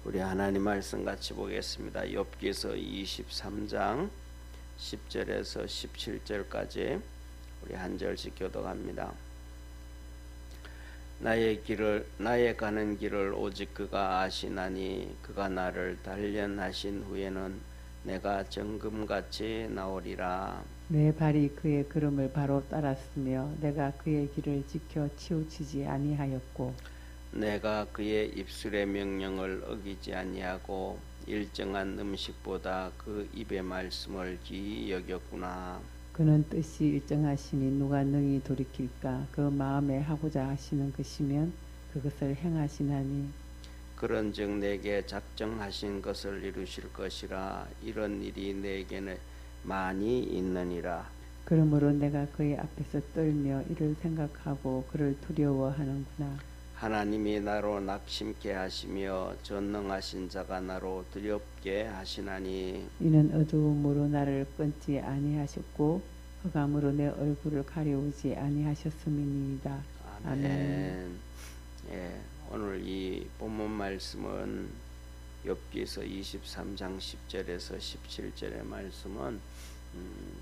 우리 하나님 말씀 같이 보겠습니다. 욥기서 23장 10절에서 17절까지 우리 한 절씩 교독합니다. 나의 가는 길을 오직 그가 아시나니 그가 나를 단련하신 후에는 내가 정금같이 나오리라. 내 발이 그의 걸음을 바로 따랐으며 내가 그의 길을 지켜 치우치지 아니하였고 내가 그의 입술의 명령을 어기지 아니하고 일정한 음식보다 그 입의 말씀을 귀히 여겼구나. 그는 뜻이 일정하시니 누가 능히 돌이킬까. 그 마음에 하고자 하시는 것이면 그것을 행하시나니 그런즉 내게 작정하신 것을 이루실 것이라. 이런 일이 내게는 많이 있느니라. 그러므로 내가 그의 앞에서 떨며 이를 생각하고 그를 두려워하는구나. 하나님이 나로 낙심케 하시며 전능하신 자가 나로 두렵게 하시나니 이는 어두움으로 나를 끊지 아니하셨고 흑암으로 내 얼굴을 가려우지 아니하셨음이니이다. 아멘. 예, 오늘 이 본문 말씀은 욥기서 23장 10절에서 17절의 말씀은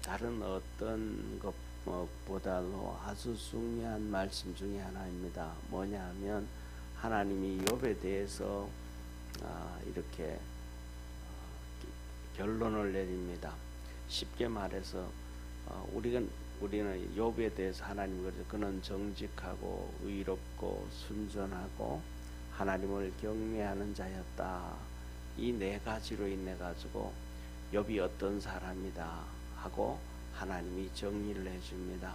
다른 어떤 것보다도 아주 중요한 말씀 중에 하나입니다. 뭐냐 하면 하나님이 욥에 대해서 이렇게 결론을 내립니다. 쉽게 말해서 우리는 욥에 대해서 하나님 그래서 그는 정직하고 의롭고 순전하고 하나님을 경외하는 자였다. 이 네 가지로 인해 가지고 욥이 어떤 사람이다 하고 하나님이 정리를 해줍니다.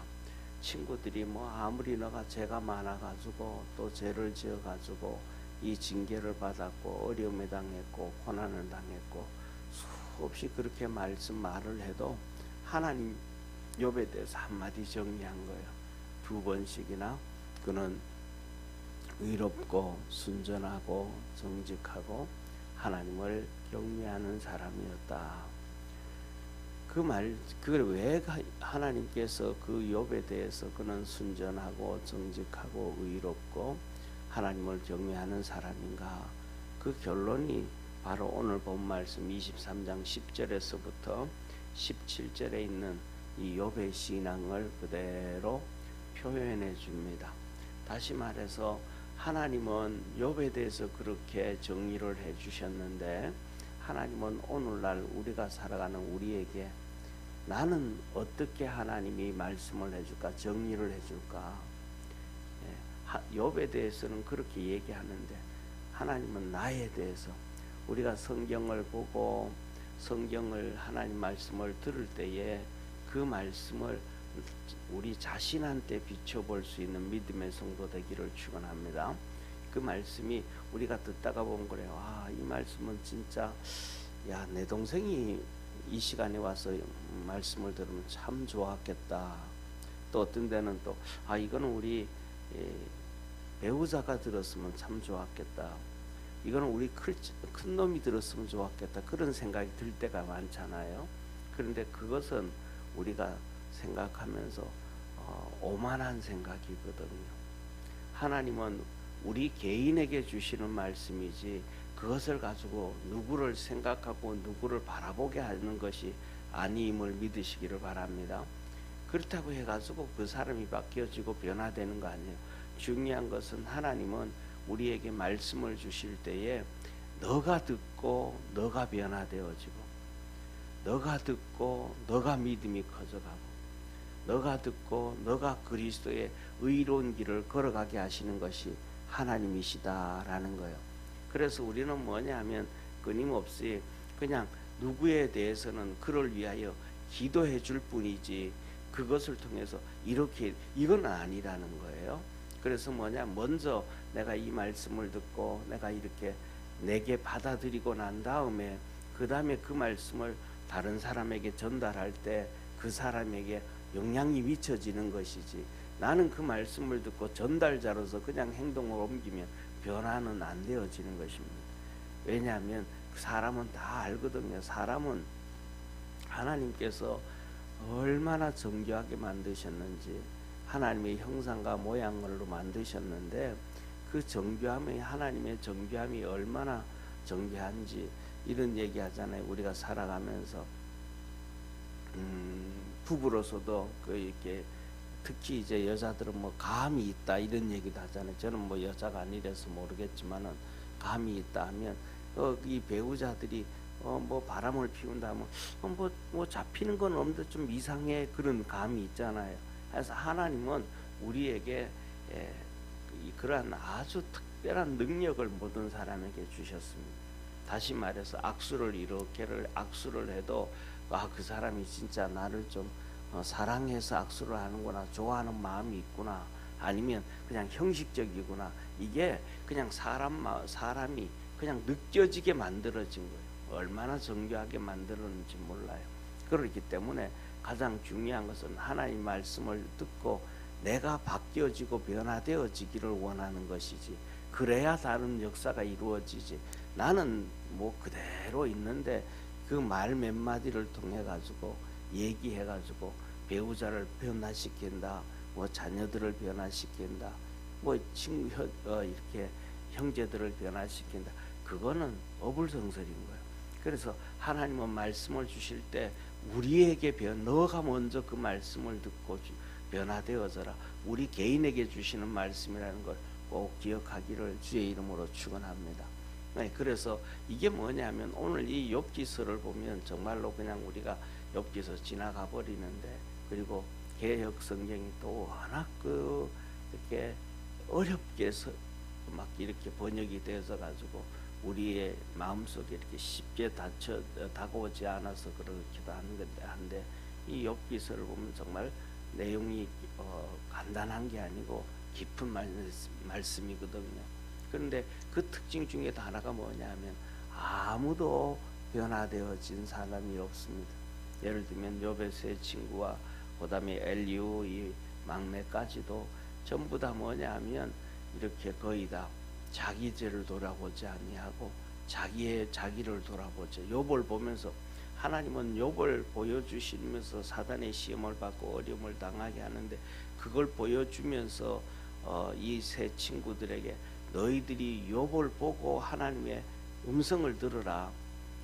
친구들이 아무리 너가 죄가 많아가지고 또 죄를 지어가지고 이 징계를 받았고 어려움에 당했고 고난을 당했고 수없이 그렇게 말을 해도 하나님 욥에 대해서 한마디 정리한 거예요. 두 번씩이나 그는 의롭고 순전하고 정직하고 하나님을 경외하는 사람이었다. 그걸 왜 하나님께서 그 욥에 대해서 그는 순전하고 정직하고 의롭고 하나님을 경외하는 사람인가? 그 결론이 바로 오늘 본 말씀 23장 10절에서부터 17절에 있는 이 욥의 신앙을 그대로 표현해 줍니다. 다시 말해서 하나님은 욥에 대해서 그렇게 정리를 해 주셨는데 하나님은 오늘날 우리가 살아가는 우리에게 나는 어떻게 하나님이 말씀을 해줄까, 정리를 해줄까? 욥에 대해서는 그렇게 얘기하는데 하나님은 나에 대해서 우리가 성경을 보고 성경을 하나님 말씀을 들을 때에 그 말씀을 우리 자신한테 비춰볼 수 있는 믿음의 성도 되기를 축원합니다. 그 말씀이 우리가 듣다가 보면 그래요. 이 말씀은 진짜 내 동생이 이 시간에 와서 말씀을 들으면 참 좋았겠다. 또 어떤 데는 또 이거는 우리 배우자가 들었으면 참 좋았겠다. 이거는 우리 큰 놈이 들었으면 좋았겠다. 그런 생각이 들 때가 많잖아요. 그런데 그것은 우리가 생각하면서 오만한 생각이거든요. 하나님은 우리 개인에게 주시는 말씀이지 그것을 가지고 누구를 생각하고 누구를 바라보게 하는 것이 아님을 믿으시기를 바랍니다. 그렇다고 해가지고 그 사람이 바뀌어지고 변화되는 거 아니에요. 중요한 것은 하나님은 우리에게 말씀을 주실 때에 너가 듣고 너가 변화되어지고 너가 듣고 너가 믿음이 커져가고 너가 듣고 너가 그리스도의 의로운 길을 걸어가게 하시는 것이 하나님이시다라는 거예요. 그래서 우리는 뭐냐 하면 끊임없이 그냥 누구에 대해서는 그를 위하여 기도해 줄 뿐이지 그것을 통해서 이렇게 이건 아니라는 거예요. 그래서 먼저 내가 이 말씀을 듣고 내가 이렇게 내게 받아들이고 난 다음에 그 다음에 그 말씀을 다른 사람에게 전달할 때 그 사람에게 영향이 미쳐지는 것이지 나는 그 말씀을 듣고 전달자로서 그냥 행동을 옮기면 변화는 안 되어지는 것입니다. 왜냐하면 사람은 다 알거든요. 사람은 하나님께서 얼마나 정교하게 만드셨는지 하나님의 형상과 모양으로 만드셨는데 그 정교함이 하나님의 정교함이 얼마나 정죄한지 이런 얘기 하잖아요. 우리가 살아가면서 부부로서도 이렇게 특히 이제 여자들은 뭐 감이 있다 이런 얘기도 하잖아요. 저는 뭐 여자가 아니라서 모르겠지만은 감이 있다 하면 이 배우자들이 뭐 바람을 피운다면 뭐 잡히는 건 없는데 좀 이상해 그런 감이 있잖아요. 그래서 하나님은 우리에게 그러한 아주 특별한 능력을 모든 사람에게 주셨습니다. 다시 말해서 악수를 해도 그 사람이 진짜 나를 좀 사랑해서 악수를 하는구나, 좋아하는 마음이 있구나, 아니면 그냥 형식적이구나, 이게 그냥 사람이 그냥 느껴지게 만들어진 거예요. 얼마나 정교하게 만들었는지 몰라요. 그렇기 때문에 가장 중요한 것은 하나님 말씀을 듣고 내가 바뀌어지고 변화되어지기를 원하는 것이지, 그래야 다른 역사가 이루어지지. 나는 뭐 그대로 있는데 그 말 몇 마디를 통해 가지고 얘기해 가지고 배우자를 변화시킨다, 뭐 자녀들을 변화시킨다, 뭐 친구 이렇게 형제들을 변화시킨다, 그거는 어불성설인 거예요. 그래서 하나님은 말씀을 주실 때 우리에게 너가 먼저 그 말씀을 듣고 변화되어져라, 우리 개인에게 주시는 말씀이라는 걸 꼭 기억하기를 주의 이름으로 축원합니다. 네, 그래서 이게 뭐냐면 오늘 이 욥기서를 보면 정말로 그냥 우리가 욥기서 지나가 버리는데, 그리고 개역 성경이 또 워낙 이렇게 어렵게 막 이렇게 번역이 되어서 가지고 우리의 마음속에 이렇게 쉽게 다가오지 않아서 그렇기도 한데 이 욥기서를 보면 정말 내용이 간단한 게 아니고 깊은 말씀이거든요. 그런데 그 특징 중에 하나가 뭐냐면 아무도 변화되어진 사람이 없습니다. 예를 들면 욥의 세 친구와 그다음에 엘리후 이 막내까지도 전부 다 뭐냐면 이렇게 거의 다 자기 죄를 돌아보지 아니하고 자기를 돌아보죠. 욥을 보면서 하나님은 욥을 보여주시면서 사단의 시험을 받고 어려움을 당하게 하는데, 그걸 보여주면서 이 세 친구들에게 너희들이 욥을 보고 하나님의 음성을 들으라,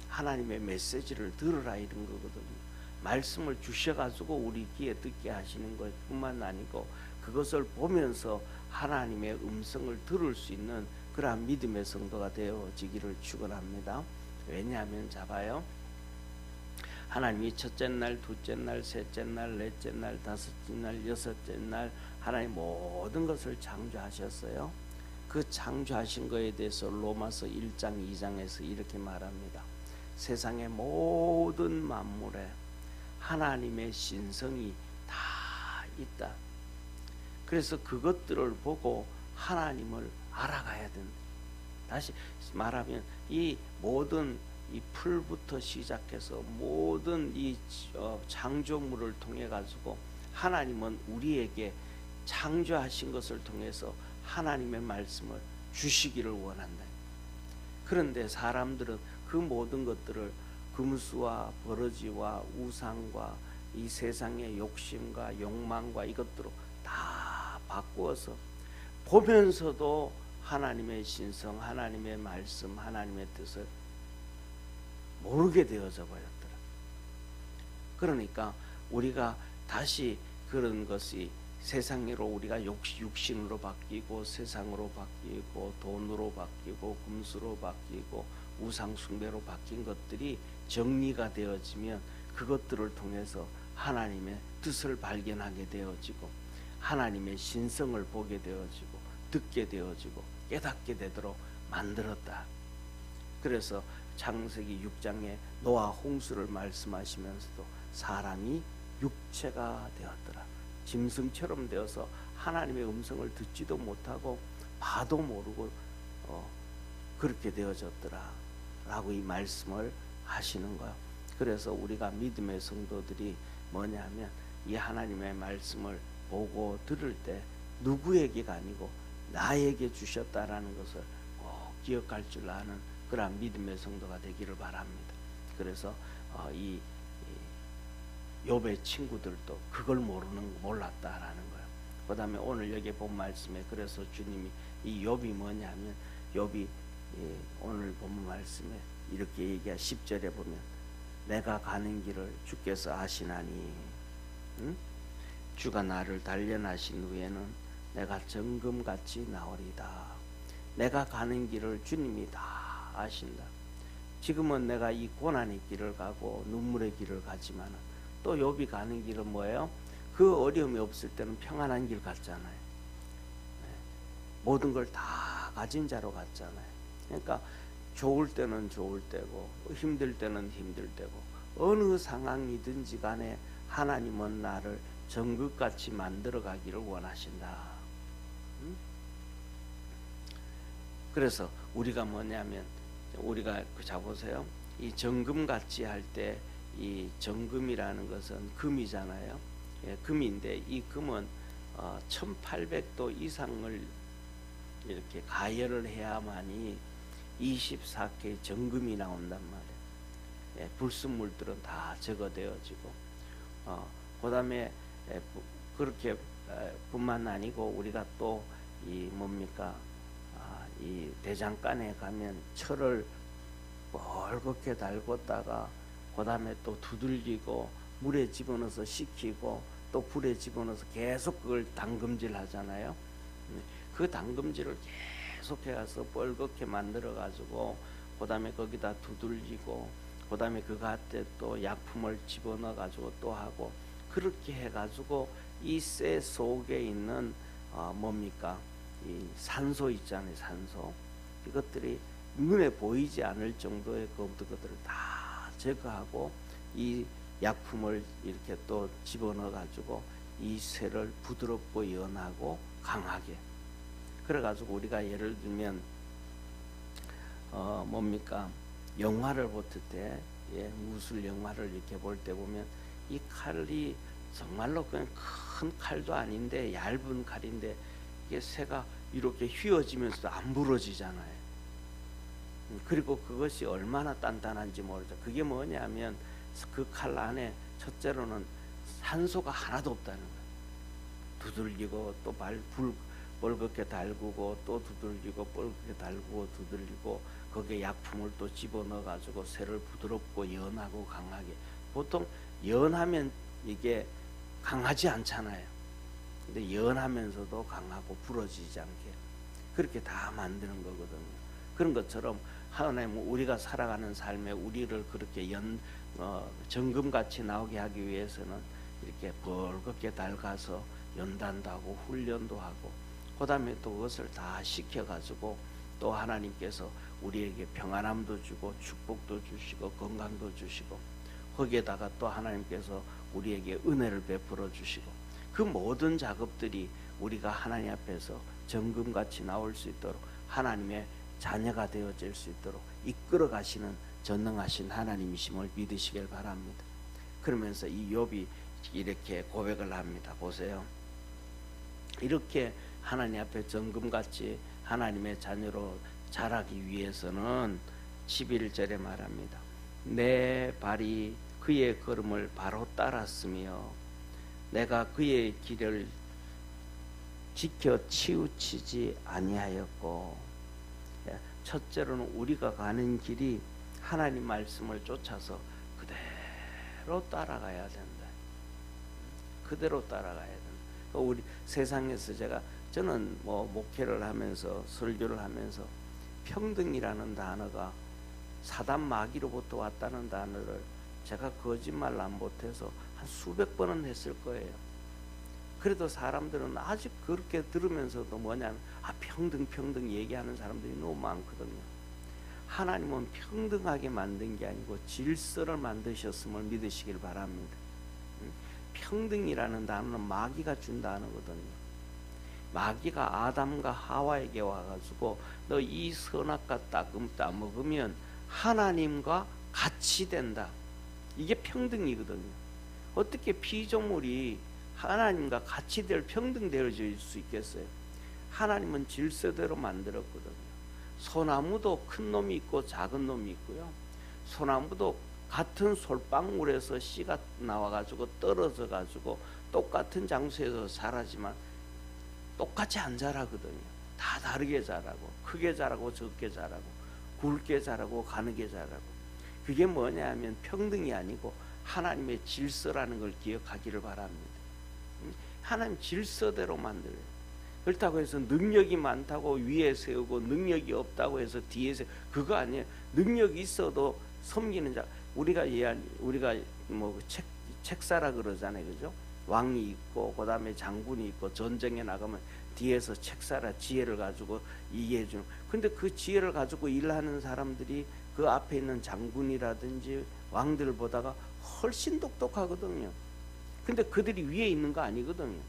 하나님의 메시지를 들으라, 이런 거거든요. 말씀을 주셔가지고 우리 귀에 듣게 하시는 것뿐만 아니고 그것을 보면서 하나님의 음성을 들을 수 있는 그러한 믿음의 성도가 되어지기를 축원합니다. 왜냐하면 잡아요, 하나님이 첫째 날, 둘째 날, 셋째 날, 넷째 날, 다섯째 날, 여섯째 날 하나님 모든 것을 창조하셨어요. 그 창조하신 것에 대해서 로마서 1장 2장에서 이렇게 말합니다. 세상의 모든 만물에 하나님의 신성이 다 있다. 그래서 그것들을 보고 하나님을 알아가야 된다. 다시 말하면 이 모든 이 풀부터 시작해서 모든 이 창조물을 통해 가지고 하나님은 우리에게 창조하신 것을 통해서 하나님의 말씀을 주시기를 원한다. 그런데 사람들은 그 모든 것들을 금수와 버러지와 우상과 이 세상의 욕심과 욕망과 이것들로 다 바꾸어서 보면서도 하나님의 신성, 하나님의 말씀, 하나님의 뜻을 모르게 되어져 버렸더라. 그러니까 우리가 다시 그런 것이 세상으로 우리가 육신으로 바뀌고 세상으로 바뀌고 돈으로 바뀌고 금수로 바뀌고 우상 숭배로 바뀐 것들이 정리가 되어지면 그것들을 통해서 하나님의 뜻을 발견하게 되어지고 하나님의 신성을 보게 되어지고 듣게 되어지고 깨닫게 되도록 만들었다. 그래서 창세기 6장에 노아 홍수를 말씀하시면서도 사람이 육체가 되었더라. 짐승처럼 되어서 하나님의 음성을 듣지도 못하고 봐도 모르고 그렇게 되어졌더라 라고 이 말씀을 하시는 거예요. 그래서 우리가 믿음의 성도들이 뭐냐면 이 하나님의 말씀을 보고 들을 때 누구에게가 아니고 나에게 주셨다라는 것을 꼭 기억할 줄 아는 그러한 믿음의 성도가 되기를 바랍니다. 그래서 이 욥의 친구들도 그걸 몰랐다라는 거예요. 그 다음에 오늘 여기 본 말씀에 그래서 주님이 이 욥이 뭐냐면 욥이 오늘 본문 말씀에 이렇게 얘기하 10절에 보면 내가 가는 길을 주께서 아시나니 주가 나를 단련하신 후에는 내가 정금같이 나오리다. 내가 가는 길을 주님이 다 아신다. 지금은 내가 이 고난의 길을 가고 눈물의 길을 가지만 또 욥이 가는 길은 뭐예요? 그 어려움이 없을 때는 평안한 길 갔잖아요. 모든 걸 다 가진 자로 갔잖아요. 그러니까 좋을 때는 좋을 때고 힘들 때는 힘들 때고 어느 상황이든지 간에 하나님은 나를 정금같이 만들어 가기를 원하신다. 그래서 우리가 뭐냐면 우리가 자 보세요. 이 정금같이 할 때 이 정금이라는 것은 금이잖아요. 금인데 이 금은 1800도 이상을 이렇게 가열을 해야만이 24K 정금이 나온단 말이에요. 불순물들은 다 제거되어지고 그 다음에 그렇게 뿐만 아니고 우리가 또 이 뭡니까 이 대장간에 가면 철을 뻘겋게 달궜다가 그 다음에 또 두들기고 물에 집어넣어서 식히고 또 불에 집어넣어서 계속 그걸 담금질 하잖아요. 그 담금질을 계속 해가서 뻘겋게 만들어 가지고 그 다음에 거기다 두들기고 그 다음에 그 갓에 또 약품을 집어넣어 가지고 또 하고 그렇게 해 가지고 이 쇠 속에 있는 뭡니까 이 산소 있잖아요. 산소 이것들이 눈에 보이지 않을 정도의 것들을 다 제거하고 이 약품을 이렇게 또 집어넣어 가지고 이 쇠를 부드럽고 연하고 강하게 그래 가지고 우리가 예를 들면 뭡니까 영화를 볼 때 무술 영화를 이렇게 볼 때 보면 이 칼이 정말로 그냥 큰 칼도 아닌데 얇은 칼인데 이게 쇠가 이렇게 휘어지면서도 안 부러지잖아요. 그리고 그것이 얼마나 단단한지 모르죠. 그게 뭐냐면 그 칼 안에 첫째로는 산소가 하나도 없다는 거예요. 두들기고 또 불 뻘겋게 달구고 또 두들기고 뻘겋게 달구고 두들기고 거기에 약품을 또 집어넣어 가지고 쇠를 부드럽고 연하고 강하게 보통 연하면 이게 강하지 않잖아요. 근데 연하면서도 강하고 부러지지 않게 그렇게 다 만드는 거거든요. 그런 것처럼 하나님 우리가 살아가는 삶에 우리를 그렇게 정금같이 나오게 하기 위해서는 이렇게 뻘겋게 닳아서 연단도 하고 훈련도 하고 그 다음에 또 그것을 다 시켜가지고 또 하나님께서 우리에게 평안함도 주고 축복도 주시고 건강도 주시고 거기에다가 또 하나님께서 우리에게 은혜를 베풀어 주시고 그 모든 작업들이 우리가 하나님 앞에서 정금같이 나올 수 있도록 하나님의 자녀가 되어질 수 있도록 이끌어 가시는 전능하신 하나님이심을 믿으시길 바랍니다. 그러면서 이 욥이 이렇게 고백을 합니다. 보세요. 이렇게 하나님 앞에 정금같이 하나님의 자녀로 자라기 위해서는 11절에 말합니다. 내 발이 그의 걸음을 바로 따랐으며 내가 그의 길을 지켜 치우치지 아니하였고 첫째로는 우리가 가는 길이 하나님 말씀을 쫓아서 그대로 따라가야 된다. 그대로 따라가야 된다. 우리 세상에서 저는 뭐 목회를 하면서 설교를 하면서 평등이라는 단어가 사단 마귀로부터 왔다는 단어를 제가 거짓말 안 못해서 한 수백 번은 했을 거예요. 그래도 사람들은 아직 그렇게 들으면서도 뭐냐면 평등 얘기하는 사람들이 너무 많거든요. 하나님은 평등하게 만든 게 아니고 질서를 만드셨음을 믿으시길 바랍니다. 평등이라는 단어는 마귀가 준 단어거든요. 마귀가 아담과 하와에게 와가지고 너 이 선악과 따먹으면 하나님과 같이 된다. 이게 평등이거든요. 어떻게 피조물이 하나님과 같이 평등되어질 수 있겠어요? 하나님은 질서대로 만들었거든요. 소나무도 큰 놈이 있고 작은 놈이 있고요. 소나무도 같은 솔방울에서 씨가 나와가지고 떨어져 가지고 똑같은 장소에서 자라지만 똑같이 안 자라거든요. 다 다르게 자라고 크게 자라고 적게 자라고 굵게 자라고 가느게 자라고. 그게 뭐냐 하면 평등이 아니고 하나님의 질서라는 걸 기억하기를 바랍니다. 하나님 질서대로 만들어요. 그렇다고 해서 능력이 많다고 위에 세우고 능력이 없다고 해서 뒤에 세우고, 그거 아니에요. 능력이 있어도 섬기는 자, 우리가 뭐 책사라 그러잖아요, 그죠? 왕이 있고 그다음에 장군이 있고 전쟁에 나가면 뒤에서 책사라 지혜를 가지고 이해해 주는. 근데 그 지혜를 가지고 일하는 사람들이 그 앞에 있는 장군이라든지 왕들보다가 훨씬 똑똑하거든요. 근데 그들이 위에 있는 거 아니거든요.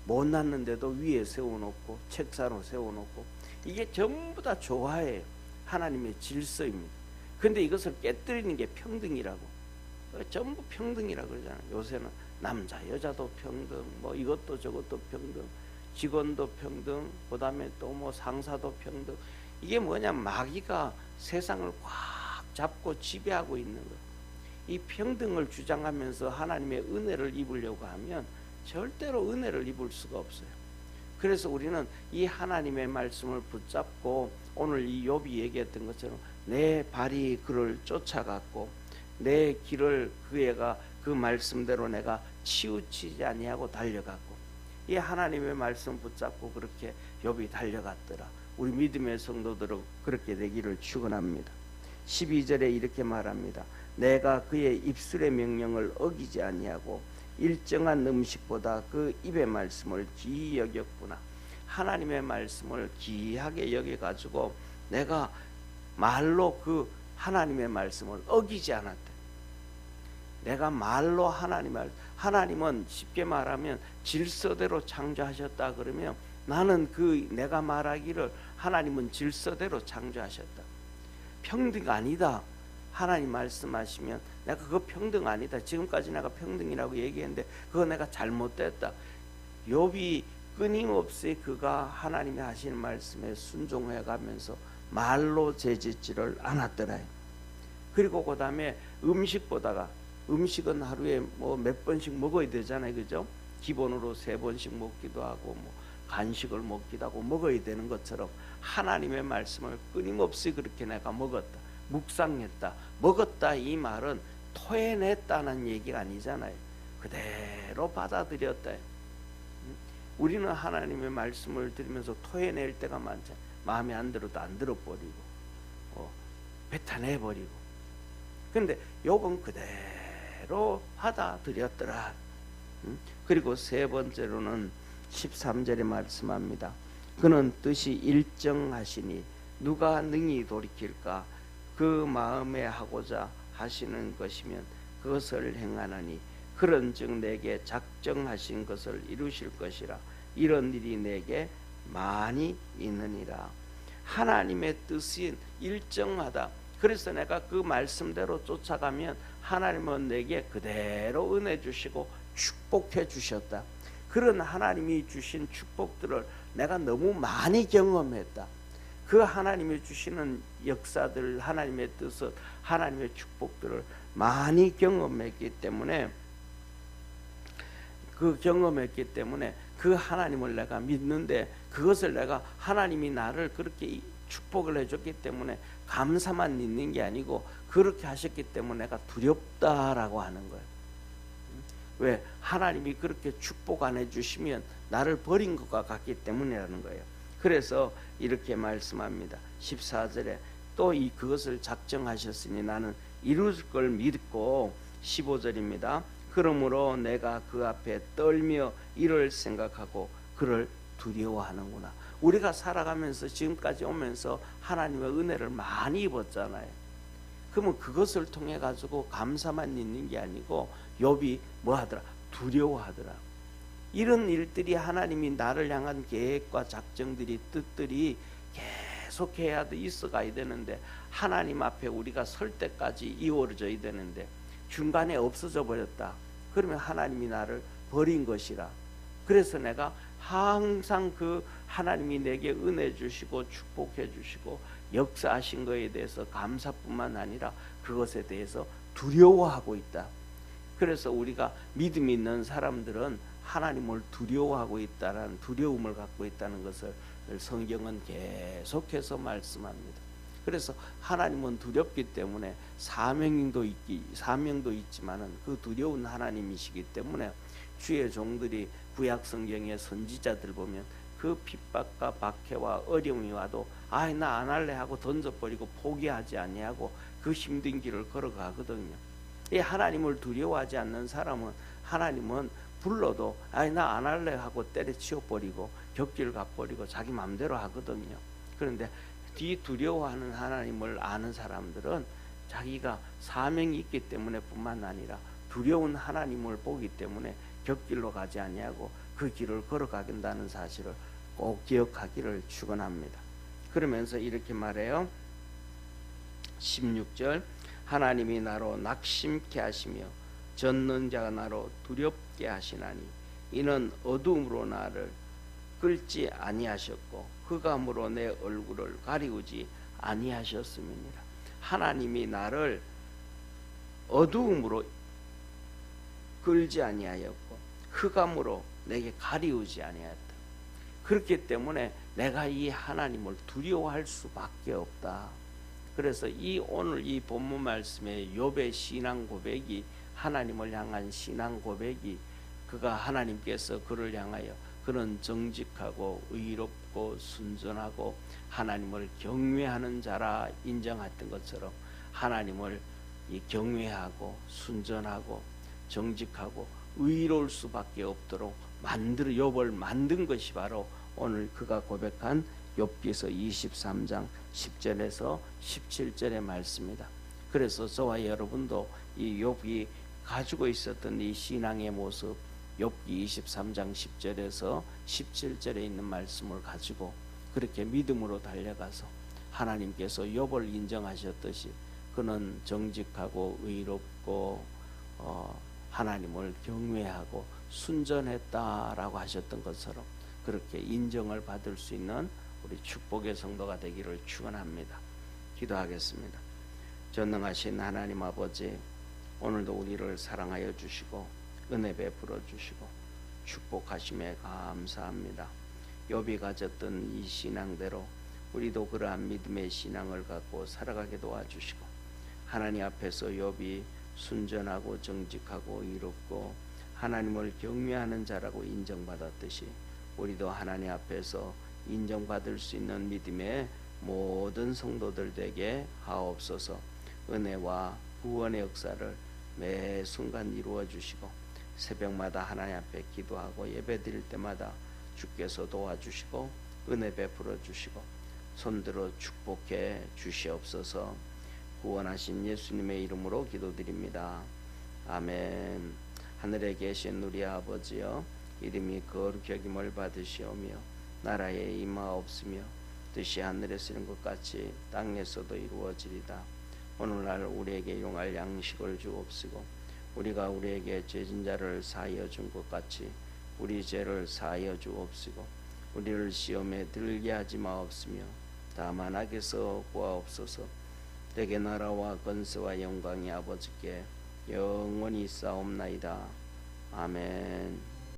못났는데도 위에 세워놓고 책사로 세워놓고, 이게 전부 다 조화예요. 하나님의 질서입니다. 근데 이것을 깨뜨리는 게 평등이라고. 전부 평등이라고 그러잖아요. 요새는 남자 여자도 평등, 뭐 이것도 저것도 평등, 직원도 평등, 그 다음에 또 뭐 상사도 평등. 이게 뭐냐, 마귀가 세상을 꽉 잡고 지배하고 있는 거. 이 평등을 주장하면서 하나님의 은혜를 입으려고 하면 절대로 은혜를 입을 수가 없어요. 그래서 우리는 이 하나님의 말씀을 붙잡고, 오늘 이 욥이 얘기했던 것처럼 내 발이 그를 쫓아갔고 내 길을 그 말씀대로 내가 치우치지 아니하고 달려갔고, 이 하나님의 말씀 붙잡고 그렇게 욥이 달려갔더라. 우리 믿음의 성도들은 그렇게 되기를 축원합니다. 12절에 이렇게 말합니다. 내가 그의 입술의 명령을 어기지 아니하고 일정한 음식보다 그 입의 말씀을 귀히 여겼구나. 하나님의 말씀을 귀하게 여겨가지고 내가 말로 그 하나님의 말씀을 어기지 않았다. 내가 말로 하나님은 쉽게 말하면 질서대로 창조하셨다 그러면, 나는 내가 말하기를 하나님은 질서대로 창조하셨다. 평등 아니다. 하나님 말씀하시면 내가 그거 평등 아니다. 지금까지 내가 평등이라고 얘기했는데 그거 내가 잘못됐다. 욥이 끊임없이 그가 하나님이 하시는 말씀에 순종해 가면서 말로 죄짓지를 않았더라. 그리고 그 다음에 음식은 하루에 뭐 몇 번씩 먹어야 되잖아요, 그죠? 기본으로 3번씩 먹기도 하고 뭐 간식을 먹기도 하고 먹어야 되는 것처럼 하나님의 말씀을 끊임없이 그렇게 내가 먹었다, 묵상했다. 먹었다 이 말은 토해냈다는 얘기가 아니잖아요. 그대로 받아들였다. 우리는 하나님의 말씀을 들으면서 토해낼 때가 많잖아요. 마음에 안 들어도 안 들어버리고 뱉어내버리고. 근데 욥은 그대로 받아들였더라. 그리고 세 번째로는 13절에 말씀합니다. 그는 뜻이 일정하시니 누가 능히 돌이킬까? 그 마음에 하고자 하시는 것이면 그것을 행하나니 그런즉 내게 작정하신 것을 이루실 것이라. 이런 일이 내게 많이 있느니라. 하나님의 뜻이 일정하다. 그래서 내가 그 말씀대로 쫓아가면 하나님은 내게 그대로 은혜 주시고 축복해 주셨다. 그런 하나님이 주신 축복들을 내가 너무 많이 경험했다. 그 하나님이 주시는 역사들, 하나님의 뜻을, 하나님의 축복들을 많이 경험했기 때문에 그 하나님을 내가 믿는데, 그것을 내가 하나님이 나를 그렇게 축복을 해줬기 때문에 감사만 있는 게 아니고 그렇게 하셨기 때문에 내가 두렵다라고 하는 거예요. 왜? 하나님이 그렇게 축복 안 해주시면 나를 버린 것과 같기 때문이라는 거예요. 그래서 이렇게 말씀합니다. 14절에 또 그것을 작정하셨으니 나는 이룰 걸 믿고, 15절입니다. 그러므로 내가 그 앞에 떨며 이를 생각하고 그를 두려워하는구나. 우리가 살아가면서 지금까지 오면서 하나님의 은혜를 많이 입었잖아요. 그러면 그것을 통해 가지고 감사만 있는 게 아니고 욥이 뭐 하더라? 두려워하더라. 이런 일들이 하나님이 나를 향한 계획과 작정들이, 뜻들이 계속해야 있어가야 되는데, 하나님 앞에 우리가 설 때까지 이루어져야 되는데 중간에 없어져 버렸다. 그러면 하나님이 나를 버린 것이라. 그래서 내가 항상 그 하나님이 내게 은혜 주시고 축복해 주시고 역사하신 것에 대해서 감사뿐만 아니라 그것에 대해서 두려워하고 있다. 그래서 우리가 믿음 있는 사람들은 하나님을 두려워하고 있다라는 두려움을 갖고 있다는 것을 성경은 계속해서 말씀합니다. 그래서 하나님은 두렵기 때문에 사명도 있지만은 그 두려운 하나님이시기 때문에 주의 종들이 구약 성경의 선지자들 보면 그 핍박과 박해와 어려움이 와도 나 안 할래 하고 던져버리고 포기하지 아니하고 그 힘든 길을 걸어가거든요. 이 하나님을 두려워하지 않는 사람은 하나님은 불러도 나 안 할래 하고 때려치워 버리고 격길 가버리고 자기 마음대로 하거든요. 그런데 두려워하는 하나님을 아는 사람들은 자기가 사명이 있기 때문에 뿐만 아니라 두려운 하나님을 보기 때문에 격길로 가지 아니하고 그 길을 걸어가긴다는 사실을 꼭 기억하기를 축원합니다. 그러면서 이렇게 말해요. 16절 하나님이 나로 낙심케 하시며 젖는 자가 나로 두렵게 하시나니 이는 어두움으로 나를 끌지 아니하셨고 흑암으로 내 얼굴을 가리우지 아니하셨음이니라. 하나님이 나를 어두움으로 끌지 아니하였고 흑암으로 내게 가리우지 아니하였다. 그렇기 때문에 내가 이 하나님을 두려워할 수밖에 없다. 그래서 오늘 이 본문 말씀의 욥의 신앙 고백이 하나님을 향한 신앙 고백이 그가 하나님께서 그를 향하여 그는 정직하고 의롭고 순전하고 하나님을 경외하는 자라 인정했던 것처럼 하나님을 경외하고 순전하고 정직하고 의로울 수밖에 없도록 욥을 만든 것이 바로 오늘 그가 고백한 욥기서 23장 10절에서 17절의 말씀입니다. 그래서 저와 여러분도 이 욥이 가지고 있었던 이 신앙의 모습 욥기 23장 10절에서 17절에 있는 말씀을 가지고 그렇게 믿음으로 달려가서 하나님께서 욥을 인정하셨듯이 그는 정직하고 의롭고 하나님을 경외하고 순전했다라고 하셨던 것처럼 그렇게 인정을 받을 수 있는 우리 축복의 성도가 되기를 축원합니다. 기도하겠습니다. 전능하신 하나님 아버지, 오늘도 우리를 사랑하여 주시고 은혜 베풀어 주시고 축복하심에 감사합니다. 욥이 가졌던 이 신앙대로 우리도 그러한 믿음의 신앙을 갖고 살아가게 도와주시고 하나님 앞에서 욥이 순전하고 정직하고 의롭고 하나님을 경외하는 자라고 인정받았듯이 우리도 하나님 앞에서 인정받을 수 있는 믿음의 모든 성도들 되게 하옵소서. 은혜와 구원의 역사를 매 순간 이루어 주시고 새벽마다 하나님 앞에 기도하고 예배드릴 때마다 주께서 도와주시고 은혜 베풀어 주시고 손들어 축복해 주시옵소서. 구원하신 예수님의 이름으로 기도드립니다. 아멘. 하늘에 계신 우리 아버지여, 이름이 거룩히 여김을 받으시오며 나라에 임하옵시며 뜻이 하늘에서 이룬 것 같이 땅에서도 이루어지리다. 오늘날 우리에게 용할 양식을 주옵시고 우리가 우리에게 죄진 자를 사하여 준 것 같이 우리 죄를 사하여 주옵시고 우리를 시험에 들게 하지 마옵시며 다만 악에서 구하옵소서. 내게 나라와 권세와 영광이 아버지께 영원히 있사옵나이다. 아멘.